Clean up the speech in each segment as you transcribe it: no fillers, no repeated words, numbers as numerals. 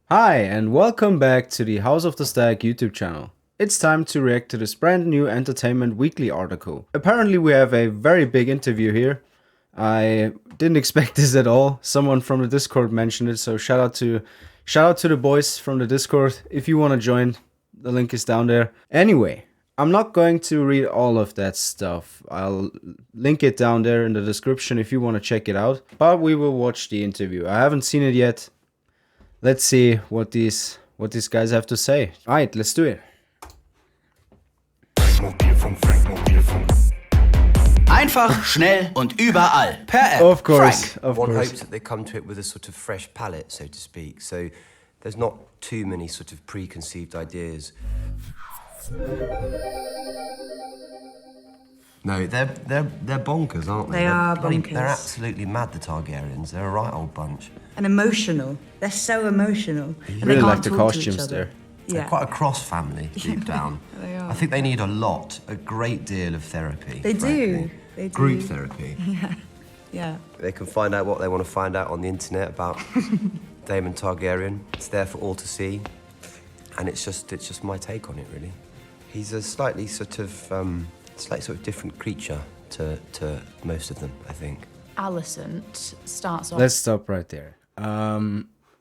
Hi, and welcome back to the House of the Stag YouTube channel. It's time to react to this brand new Entertainment Weekly article. Apparently we have a very big interview here. I didn't expect this at all. Someone from the Discord mentioned it, so shout out to the boys from the Discord. If you want to join, the link is down there. Anyway, I'm not going to read all of that stuff. I'll link it down there in the description if you want to check it out. But we will watch the interview. I haven't seen it yet. Let's see what these guys have to say. Alright, let's do it. Einfach, schnell und überall. Per App. Of course, Frank. of One course. hopes that they come to it with a sort of fresh palette, so to speak. So there's not too many sort of preconceived ideas. No, they're bonkers, aren't they? They are bloody- bonkers. They're absolutely mad, the Targaryens. They're a right old bunch. And emotional. They're so emotional. And they Really can't like the talk to each costumes other. there. They're Yeah. quite a cross family, deep down. They are. I think they need a great deal of therapy. They do. frankly. They do. Group therapy. Yeah. They can find out what they want to find out on the internet about Daemon Targaryen. It's there for all to see, and it's just my take on it, really. He's a slightly sort of different creature to most of them, I think. Alicent starts off. Let's stop right there.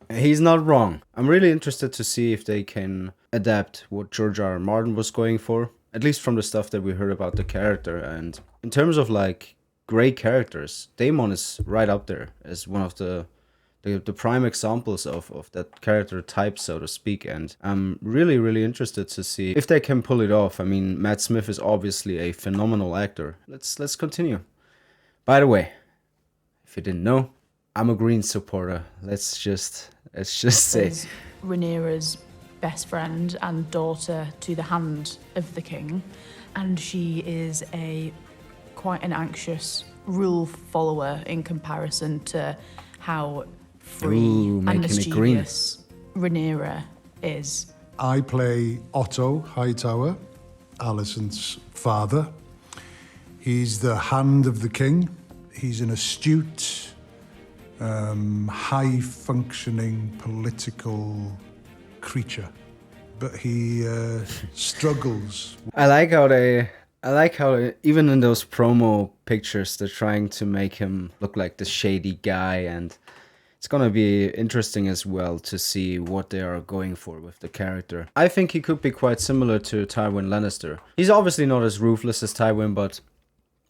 He's not wrong. I'm really interested to see if they can adapt what George R. R. Martin was going for, at least from the stuff that we heard about the character. And in terms of like great characters, Daemon is right up there as one of the prime examples of that character type, so to speak. And I'm really interested to see if they can pull it off. I mean, Matt Smith is obviously a phenomenal actor. Let's continue. By the way, if you didn't know, I'm a Green supporter. Let's just say. Is Rhaenyra's best friend and daughter to the hand of the king, and she is quite an anxious rule follower in comparison to how free Ooh, and making it green. mischievous Rhaenyra is. I play Otto Hightower, Alicent's father. He's the hand of the king. He's an astute, high-functioning political creature, but he struggles. I like how even in those promo pictures they're trying to make him look like the shady guy, and it's gonna be interesting as well to see what they are going for with the character. I think he could be quite similar to Tywin Lannister. He's obviously not as ruthless as Tywin, but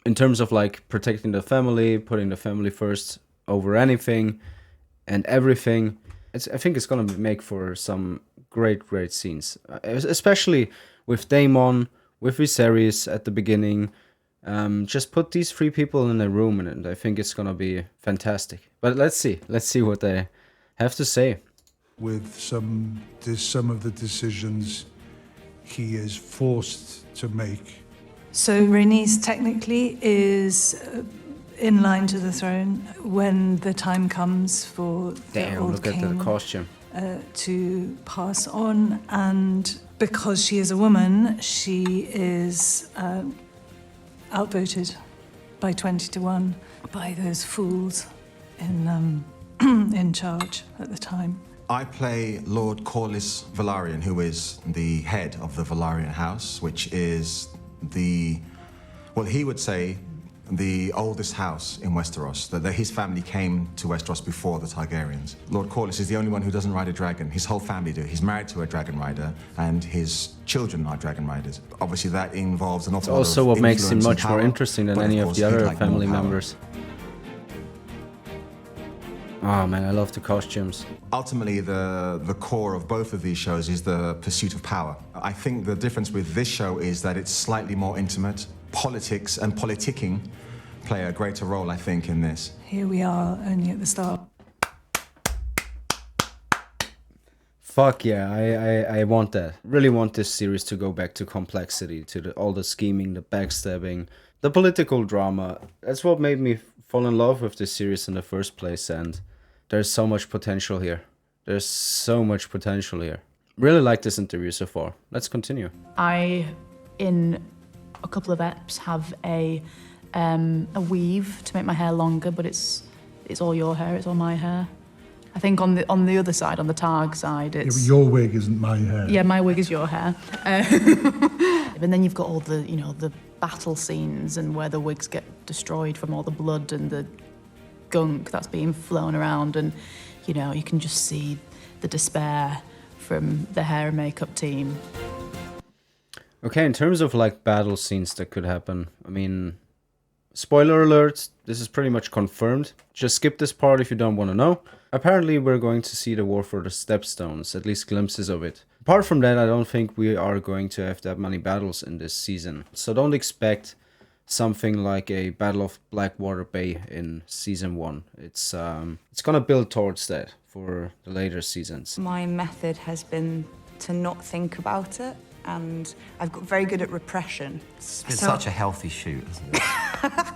in terms of like protecting the family, putting the family first over anything and everything, I think it's gonna make for some great scenes, especially with Daemon, with Viserys at the beginning. Just put these three people in a room, and I think it's gonna be fantastic. But let's see what they have to say. With some of the decisions he is forced to make. So Rhaenys technically is in line to the throne when the time comes for the Damn, old look at king the costume. to pass on. And because she is a woman, she is outvoted by 20-1 by those fools in in charge at the time. I play Lord Corlys Velaryon, who is the head of the Velaryon house, which is he would say, the oldest house in Westeros. That his family came to Westeros before the Targaryens. Lord Corlys is the only one who doesn't ride a dragon. His whole family do. He's married to a dragon rider, and his children are dragon riders. Obviously, that involves an awful lot of Also what makes him influence and much more power, interesting than but any of course, the he'd other like more family power. members. Oh man, I love the costumes. Ultimately, the core of both of these shows is the pursuit of power. I think the difference with this show is that it's slightly more intimate. Politics and politicking play a greater role, I think, in this. Here we are, only at the start. Fuck yeah, I want that. Really want this series to go back to complexity, to all the scheming, the backstabbing, the political drama. That's what made me fall in love with this series in the first place, and there's so much potential here. There's so much potential here. Really like this interview so far. Let's continue. I, in a couple of eps, have a weave to make my hair longer, but it's all your hair, it's all my hair. I think on the other side, on the Targ side, Yeah, it's... but your wig isn't my hair. Yeah, my wig is your hair. And then you've got all the, the battle scenes and where the wigs get destroyed from all the blood and the gunk that's being flown around, and, you can just see the despair from the hair and makeup team. Okay, in terms of like battle scenes that could happen, I mean, spoiler alert, this is pretty much confirmed. Just skip this part if you don't want to know. Apparently we're going to see the War for the Stepstones, at least glimpses of it. Apart from that, I don't think we are going to have that many battles in this season. So don't expect something like a Battle of Blackwater Bay in season 1. It's gonna build towards that for the later seasons. My method has been to not think about it, and I've got very good at repression. It's been such a healthy shoot, hasn't it?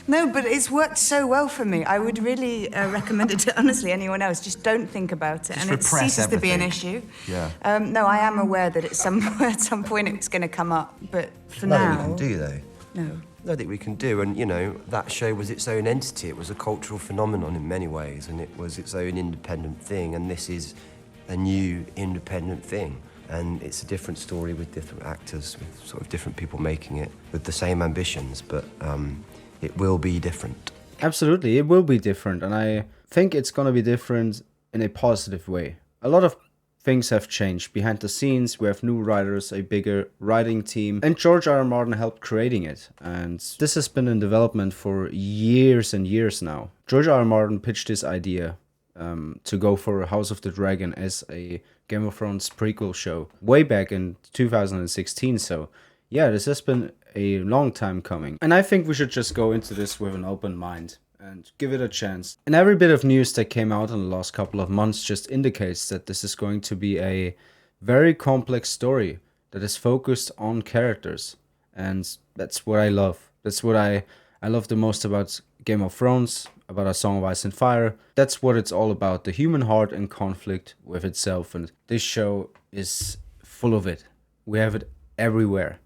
No, but it's worked so well for me. I would really recommend it to, honestly, anyone else. Just don't think about it, Just and it repress ceases to be an everything. issue. Yeah. No, I am aware that at some point it's going to come up, but for Nothing now... we can do, though. No. Nothing we can do, and that show was its own entity. It was a cultural phenomenon in many ways, and it was its own independent thing, and this is a new independent thing. And it's a different story with different actors, with sort of different people making it, with the same ambitions, but it will be different. Absolutely, it will be different, and I think it's gonna be different in a positive way. A lot of things have changed behind the scenes. We have new writers, a bigger writing team, and George R. R. Martin helped creating it. And this has been in development for years and years now. George R. R. Martin pitched this idea to go for House of the Dragon as a Game of Thrones prequel show way back in 2016. So yeah, this has been a long time coming. And I think we should just go into this with an open mind and give it a chance. And every bit of news that came out in the last couple of months just indicates that this is going to be a very complex story that is focused on characters. And that's what I love. That's what I love the most about Game of Thrones, about A Song of Ice and Fire. That's what it's all about, the human heart in conflict with itself. And this show is full of it. We have it everywhere.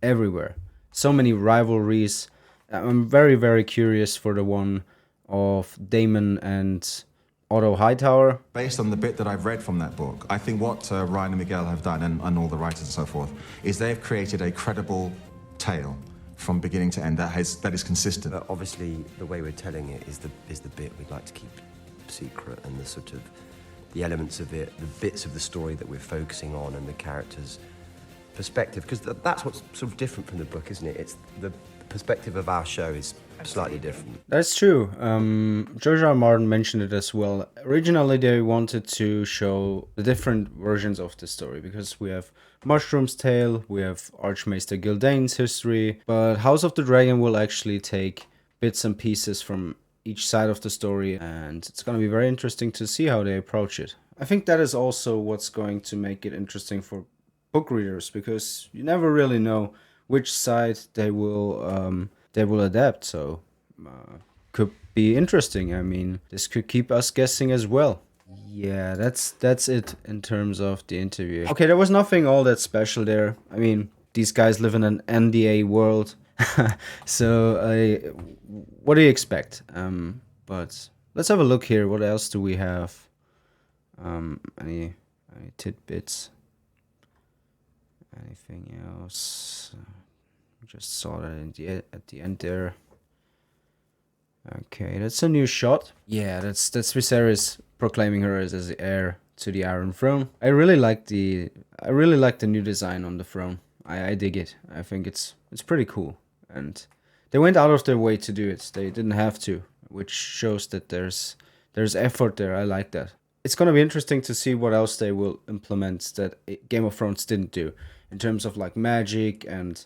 Everywhere. So many rivalries. I'm very, very curious for the one of Daemon and Otto Hightower. Based on the bit that I've read from that book, I think what Ryan and Miguel have done, and all the writers and so forth, is they've created a credible tale from beginning to end that is consistent. But obviously, the way we're telling it is the bit we'd like to keep secret, and the sort of the elements of it, the bits of the story that we're focusing on, and the characters' perspective, because that's what's sort of different from the book, isn't it? It's the perspective of our show is slightly different. That's true. George R. R. Martin mentioned it as well. Originally, they wanted to show the different versions of the story, because we have Mushroom's Tale, we have Archmaester Gildane's history, but House of the Dragon will actually take bits and pieces from each side of the story, and it's going to be very interesting to see how they approach it. I think that is also what's going to make it interesting for book readers, because you never really know which side they will adapt. So could be interesting. I mean, this could keep us guessing as well. Yeah, that's it in terms of the interview. Okay, there was nothing all that special there. I mean, these guys live in an NDA world, so what do you expect? But let's have a look here. What else do we have? Any tidbits? Anything else? Just saw that at the end there. Okay, that's a new shot. Yeah, that's Viserys proclaiming her as the heir to the Iron Throne. I really like the new design on the throne. I dig it. I think it's pretty cool, and they went out of their way to do it. They didn't have to, which shows that there's effort there. I like that. It's gonna be interesting to see what else they will implement that Game of Thrones didn't do in terms of like magic and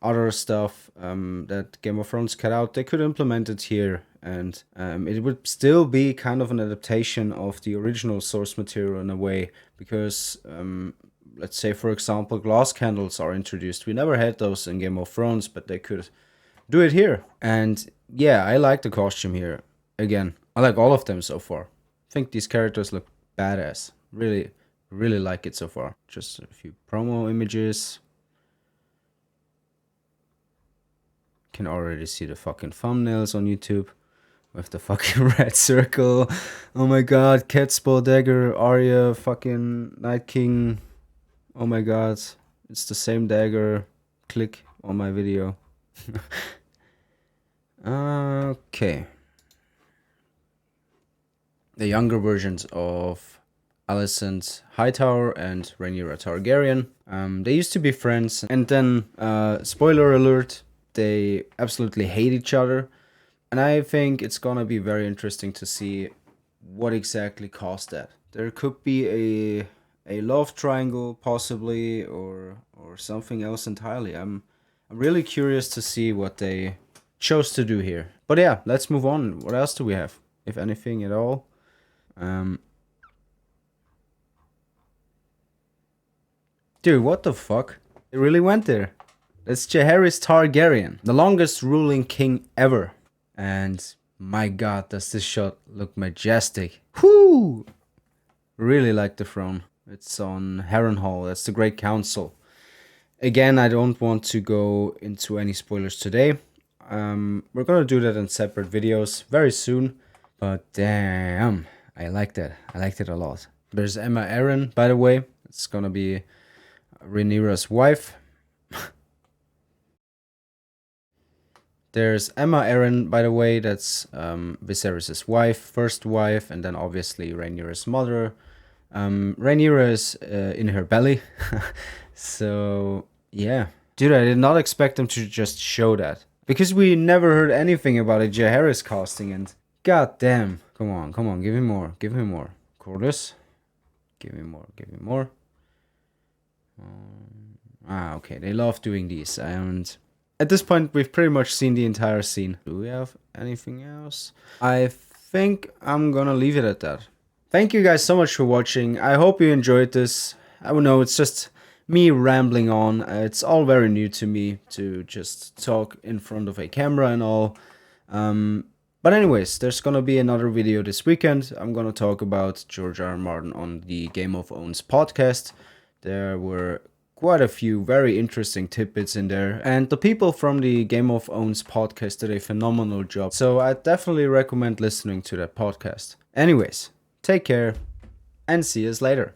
other stuff that Game of Thrones cut out. They could implement it here, and it would still be kind of an adaptation of the original source material in a way, because let's say, for example, glass candles are introduced. We never had those in Game of Thrones, but they could do it here. And yeah, I like the costume here. Again, I like all of them so far. I think these characters look badass. Really, really like it so far. Just a few promo images. Can already see the fucking thumbnails on YouTube. with the fucking red circle. Oh my god, Catspaw dagger, Arya, fucking Night King. Oh my god, it's the same dagger. Click on my video. Okay. The younger versions of Alicent Hightower and Rhaenyra Targaryen. They used to be friends, and then, spoiler alert, they absolutely hate each other. And I think it's gonna be very interesting to see what exactly caused that. There could be a love triangle, possibly, or something else entirely. I'm really curious to see what they chose to do here. But yeah, let's move on. What else do we have, if anything at all? Dude, what the fuck? It really went there. That's Jaehaerys Targaryen, the longest ruling king ever. And my god, does this shot look majestic. Whoo! Really like the throne. It's on Harrenhal, that's the Great Council. Again, I don't want to go into any spoilers today. We're gonna do that in separate videos very soon. But damn, I liked it. I liked it a lot. There's Emma Arryn, by the way. It's gonna be Rhaenyra's wife. There's Emma Arryn, by the way. That's Viserys' wife, first wife, and then obviously Rhaenyra's mother. Rhaenyra is in her belly. So, yeah. Dude, I did not expect them to just show that. Because we never heard anything about a Jaehaerys casting, and god damn. Come on, give me more, give me more. Corlys, give me more, give me more. Okay, they love doing these, and at this point we've pretty much seen the entire scene. Do we have anything else? I think I'm gonna leave it at that. Thank you guys so much for watching. I hope you enjoyed this. I don't know, it's just me rambling on. It's all very new to me to just talk in front of a camera and all. But anyways, there's gonna be another video this weekend. I'm gonna talk about George R. R. Martin on the Game of Thrones podcast. There were quite a few very interesting tidbits in there, and the people from the Game of Thrones podcast did a phenomenal job. So I definitely recommend listening to that podcast. Anyways, take care and see us later.